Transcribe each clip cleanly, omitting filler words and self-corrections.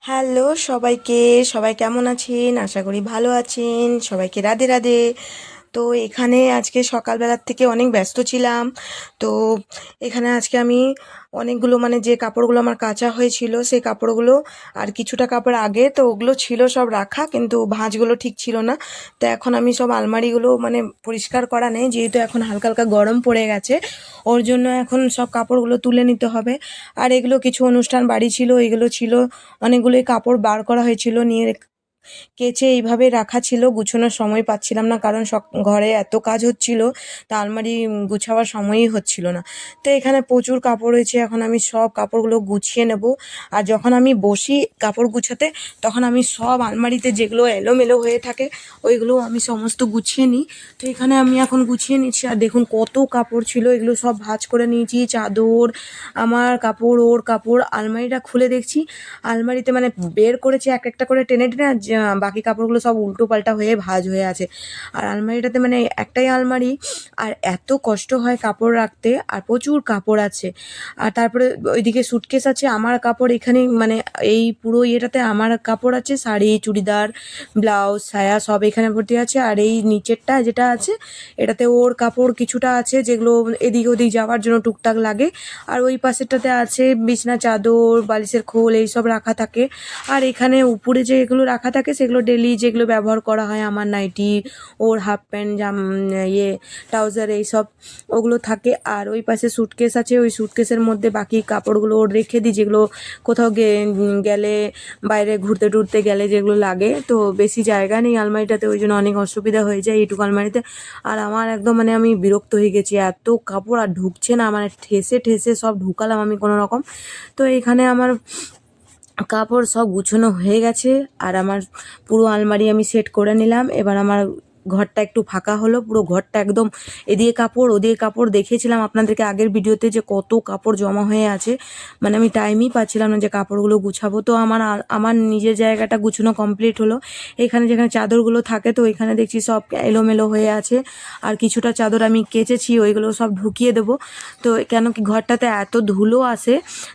Hello সবাইকে, সবাই কেমন আছেন? আশা করি ভালো আছেন। সবাইকে রাধে রাধে। তো এখানে আজকে সকালবেলার থেকে অনেক ব্যস্ত ছিলাম। তো এখানে আজকে আমি অনেকগুলো যে কাপড়গুলো আমার কাচা হয়েছিল সেই কাপড়গুলো আর কিছুটা কাপড় আগে তো ওগুলো ছিল সব রাখা, কিন্তু ভাঁজগুলো ঠিক ছিল না। তো এখন আমি সব আলমারিগুলো পরিষ্কার করা নেই, যেহেতু এখন হালকা হালকা গরম পড়ে গেছে, ওর জন্য এখন সব কাপড়গুলো তুলে নিতে হবে। আর এগুলো কিছু অনুষ্ঠান বাড়ি ছিল, এগুলো ছিল অনেকগুলোই কাপড় বার করা হয়েছিল, নিয়ে কেচে এইভাবে রাখা ছিল। গুছানোর সময় পাচ্ছিলাম না, কারণ ঘরে এত কাজ হচ্ছিল, তা আলমারি গুছাবার সময়ই হচ্ছিল না। তো এখানে প্রচুর কাপড় রয়েছে, এখন আমি সব কাপড়গুলো গুছিয়ে নেব। আর যখন আমি বসি কাপড় গুছাতে, তখন আমি সব আলমারিতে যেগুলো এলোমেলো হয়ে থাকে ওইগুলো আমি সমস্ত গুছিয়ে নিই। তো এখানে আমি এখন গুছিয়ে নিচ্ছি। আর দেখুন কত কাপড় ছিল, এগুলো সব ভাঁজ করে নিয়েছি। চাদর, আমার কাপড়, ওর কাপড়। আলমারিটা খুলে দেখছি আলমারিতে বের করেছি এক একটা করে টেনে টেনে, আর বাকি কাপড়গুলো সব উল্টো পাল্টা হয়ে ভাঁজ হয়ে আছে। আর আলমারিটাতে একটাই আলমারি, আর এত কষ্ট হয় কাপড় রাখতে, আর প্রচুর কাপড় আছে। আর তারপরে ওইদিকে সুটকেস আছে, আমার কাপড় এখানে এই পুরো ইয়েটাতে আমার কাপড় আছে, শাড়ি, চুড়িদার, ব্লাউজ, সায়া সব এখানে ভর্তি আছে। আর এই নিচেরটা যেটা আছে এটাতে ওর কাপড় কিছুটা আছে, যেগুলো এদিক ওদিক যাওয়ার জন্য টুকটাক লাগে। আর ওই পাশেরটাতে আছে বিছনা চাদর, বালিশের খোল, এইসব রাখা থাকে। আর এখানে উপরে যে এগুলো রাখা থাকে সেগুলো ডেলি যেগুলো ব্যবহার করা হয়, আমার নাইটি, ওর হাফ প্যান্ট, ট্রাউজার, এইসব ওগুলো থাকে। আর ওই পাশে সুটকেস আছে, ওই সুটকেসের মধ্যে বাকি কাপড়গুলো ওর রেখে দিই, যেগুলো কোথাও গেলে, বাইরে ঘুরতে টুরতে গেলে যেগুলো লাগে। তো বেশি জায়গা নেই আলমারিটাতে, ওই জন্য অনেক অসুবিধা হয়ে যায় এইটুকু আলমারিতে। আর আমার একদম আমি বিরক্ত হয়ে গেছি, এত কাপড় আর ঢুকছে না, ঠেসে ঠেসে সব ঢুকালাম আমি কোনো রকম। তো এখানে আমার কাপড় সব গুছানো হয়ে গেছে, আর আমার পুরো আলমারি আমি সেট করে নিলাম। এবার আমার ঘরটা একটু ফাঁকা হলো, পুরো ঘরটা একদম এদিকে কাপড় ওদিকে কাপড়। দেখিয়েছিলাম আপনাদেরকে আগের ভিডিওতে যে কত কাপড় জমা হয়ে আছে, আমি টাইমই পাচ্ছিলাম না যে কাপড়গুলো গুছাবো। তো আমার নিজের জায়গাটা গুছানো কমপ্লিট হলো। এখানে যেখানে চাদরগুলো থাকে, তো এখানে দেখছি সব এলোমেলো হয়ে আছে। আর কিছুটা চাদর আমি কেচেছি, ওইগুলো সব ঢুকিয়ে দেবো। তো কেন কি ঘরটাতে এত ধুলো আসে,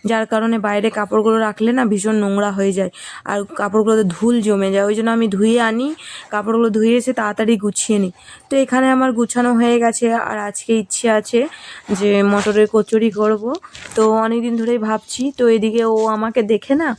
যার কারণে বাইরে কাপড়গুলো রাখলে না ভীষণ নোংরা হয়ে যায়, আর কাপড়গুলোতে ধুল জমে যায়। ওই জন্য আমি ধুয়ে আনি, কাপড়গুলো ধুয়ে এসে তাড়াতাড়ি গুছিয়ে নিই। তো এখানে আমার গুছানো হয়ে গেছে। আর আজকে ইচ্ছে আছে যে মটরের কচুরি করব। তো অনেক দিন ধরেই ভাবছি। তো এদিকে ও আমাকে দেখে না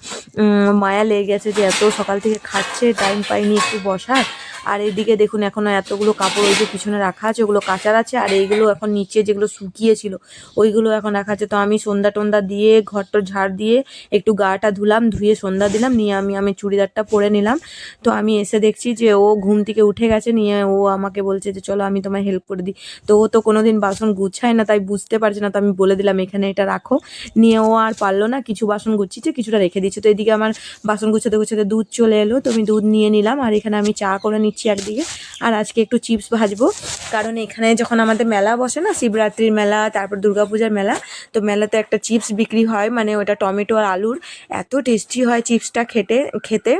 মায়া লেগে গেছে যে এত সকাল থেকে খাচ্ছে, টাইম পাইনি একটু বসার। আর এদিকে দেখুন এখনও এতগুলো কাপড় ওই যে পিছনে রাখা আছে, ওগুলো কাচার আছে। আর এইগুলো এখন নিচে যেগুলো শুকিয়েছিল ওইগুলো এখন রাখা আছে। তো আমি সন্ধ্যা টন্দা দিয়ে ঘরটা ঝাড় দিয়ে একটু গাটা ধুলাম, ধুয়ে সন্ধ্যা দিলাম, নিয়ে আমি চুড়িদারটা পরে নিলাম। তো আমি এসে দেখছি যে ও ঘুম থেকে উঠে গেছে, নিয়ে ও আমাকে বলছে যে চলো আমি তোমায় হেল্প করে দিই। তো ও তো কোনোদিন বাসন গুছায় না, তাই বুঝতে পারছে না। তো আমি বলে দিলাম এখানে এটা রাখো, নিয়ে ও আর পারলো না, কিছু বাসন গুছিয়েছে, কিছুটা রেখে দিচ্ছে। তো এদিকে আমার বাসন গুছাতে গুছাতে দুধ চলে এলো, তো আমি দুধ নিয়ে নিলাম। আর এখানে আমি চা করে নিচ্ছি একদিকে। আর আজকে একটু চিপস ভাজবো, কারণ এখানে যখন আমাদের মেলা বসে না, শিবরাত্রির মেলা, তারপর দুর্গাপূজার মেলা, তো মেলাতে একটা চিপস বিক্রি হয়, ওটা টমেটো আর আলুর। এত টেস্টি হয় চিপসটা খেতে।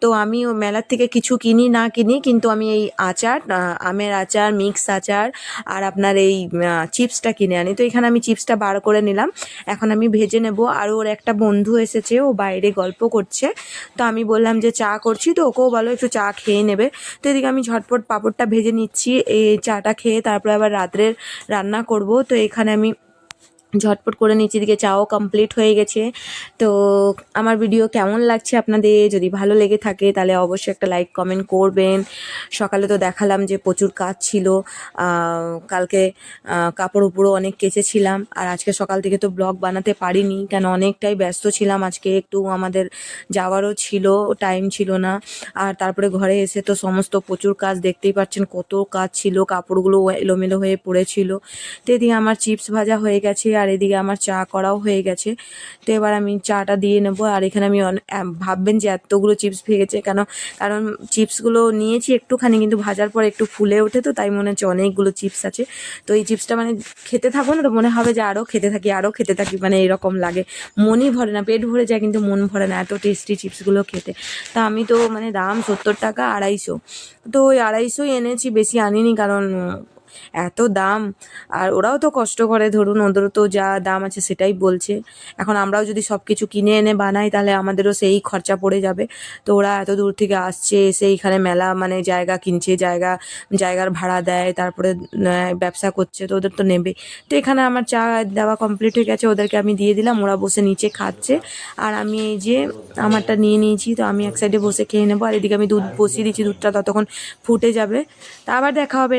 তো আমি ও মেলার থেকে কিছু কিনি না কিনি, কিন্তু আমি এই আচার, আমের আচার, মিক্স আচার, আর আপনার এই চিপসটা কিনে আনি। তো এখানে আমি চিপসটা বার করে নিলাম, এখন আমি ভেজে নেব। আর ওর একটা বন্ধু এসেছে, ও বাইরে গল্প করছে। তো আমি বললাম যে চা করছি, তো ওকেও বলো একটু চা খেয়ে নেবে। তো এদিকে আমি ঝটপট পাঁপড়টা ভেজে নিচ্ছি, এই চাটা খেয়ে তারপরে আবার রাত্রের রান্না করব। তো এখানে আমি ঝটপট করে নিচে দিকে চাও কমপ্লিট হয়ে গেছে। তো আমার ভিডিও কেমন লাগছে আপনাদের, যদি ভালো লেগে থাকে তাহলে অবশ্যই একটা লাইক কমেন্ট করবেন। সকালে তো দেখালাম যে প্রচুর কাজ ছিল, কালকে কাপড় উপরও অনেক কেচেছিলাম। আর আজকে সকাল থেকে তো ব্লগ বানাতে পারিনি, কেন অনেকটাই ব্যস্ত ছিলাম। আজকে একটু আমাদের যাওয়ারও ছিল, টাইম ছিল না। আর তারপরে ঘরে এসে তো সমস্ত প্রচুর কাজ, দেখতেই পাচ্ছেন কত কাজ ছিল, কাপড়গুলো এলোমেলো হয়ে পড়েছিল। তো এদিকে আমার চিপস ভাজা হয়ে গেছে, আর এদিকে আমার চা করাও হয়ে গেছে। তো এবার আমি চাটা দিয়ে নেবো। আর এখানে আমি ভাববেন যে এতগুলো চিপস ভেঙেছে কেন, কারণ চিপসগুলো নিয়েছি একটুখানি, কিন্তু ভাজার পর একটু ফুলে ওঠে, তো তাই মনে হচ্ছে অনেকগুলো চিপস আছে। তো এই চিপসটা খেতে থাকবো না, তো মনে হবে যে আরও খেতে থাকি আরও খেতে থাকি, এরকম লাগে। মনই ভরে না, পেট ভরে যায় কিন্তু মন ভরে না, এত টেস্টি চিপসগুলো খেতে। তা আমি তো দাম 70 টাকা, 250। তো ওই 250 এনেছি, বেশি আনিনি, কারণ এত দাম। আর ওরাও তো কষ্ট করে, ধরুন ওদেরও তো যা দাম আছে সেটাই বলছে। এখন আমরাও যদি সব কিছু কিনে এনে বানাই তাহলে আমাদেরও সেই খরচা পড়ে যাবে। তো ওরা এত দূর থেকে আসছে, এসে এইখানে মেলা মানে জায়গা কিনছে, জায়গার ভাড়া দেয়, তারপরে ব্যবসা করছে, তো ওদের তো নেবে। তো এখানে আমার চা দেওয়া কমপ্লিট হয়ে গেছে, ওদেরকে আমি দিয়ে দিলাম, ওরা বসে নিচে খাচ্ছে। আর আমি এই যে আমারটা নিয়ে নিয়েছি, তো আমি এক সাইডে বসে খেয়ে নেবো, আর এদিকে আমি দুধ বসিয়ে দিচ্ছি, দুধটা ততক্ষণ ফুটে যাবে। তা আবার দেখা হবে।